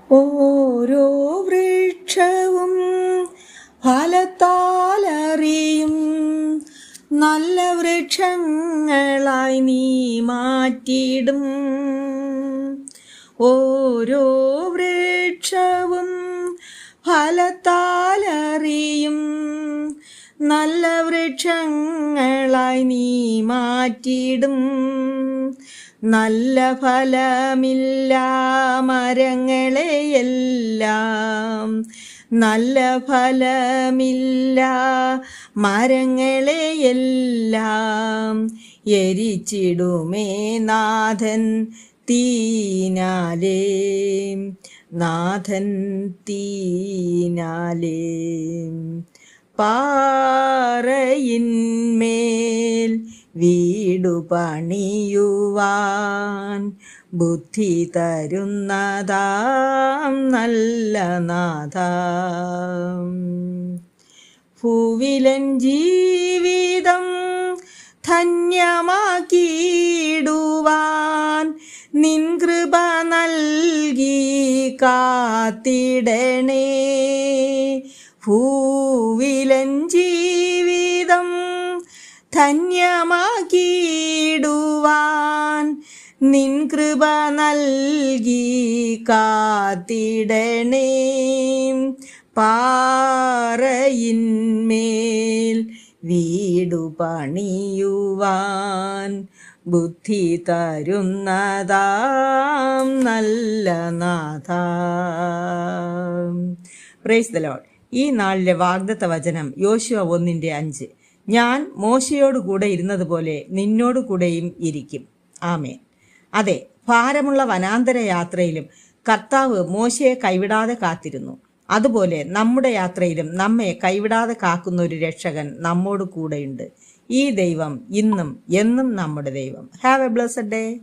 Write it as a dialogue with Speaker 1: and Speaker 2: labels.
Speaker 1: ഓരോ വൃക്ഷവും ഫലത്താലറിയും, നല്ല വൃക്ഷങ്ങളായി നീ മാറ്റിയിടും. ഓരോ വൃക്ഷവും ഫലത്താലറിയും, നല്ല വൃക്ഷങ്ങളായി നീ മാറ്റിയിടും. നല്ല ഫലമില്ല മരങ്ങളെയെല്ലാം, നല്ല ഫലമില്ല മരങ്ങളെയെല്ലാം എരിച്ചിടുമേ നാഥൻ തീനാലേ, നാഥൻ തീനാലേ. പാറയിന്മേൽ വീടു പണിയുവാൻ ബുദ്ധി തരുന്നതാം നല്ല നാഥ. ഭൂവിലൻ ജീവിതം ധന്യമാക്കിയിടുവാൻ നിൻ കൃപ നൽകി കാത്തിടണേ. ഭൂവിലൻ ജീവിതം ധന്യമാക്കിയിടുവാൻ നിൻ കൃപ നൽകി കാത്തിടണേ. പാറയിന്മേൽ വീടു പണിയുവാൻ ബുദ്ധി തരുന്നതാം നല്ല നാഥ. Praise the Lord. ഈ നാളിലെ വാഗ്ദത്ത വചനം യോശുവ 1:5. ഞാൻ മോശയോട് കൂടെ ഇരുന്നതുപോലെ നിന്നോട് കൂടെയും ഇരിക്കും. ആമേൻ. അതെ, ഭാരമുള്ള വനാന്തര യാത്രയിലും കർത്താവ് മോശയെ കൈവിടാതെ കാത്തിരുന്നു. അതുപോലെ നമ്മുടെ യാത്രയിലും നമ്മെ കൈവിടാതെ കാക്കുന്ന ഒരു രക്ഷകൻ നമ്മോട് കൂടെയുണ്ട്. ഈ ദൈവം ഇന്നും എന്നും നമ്മുടെ ദൈവം. Have A blessed day.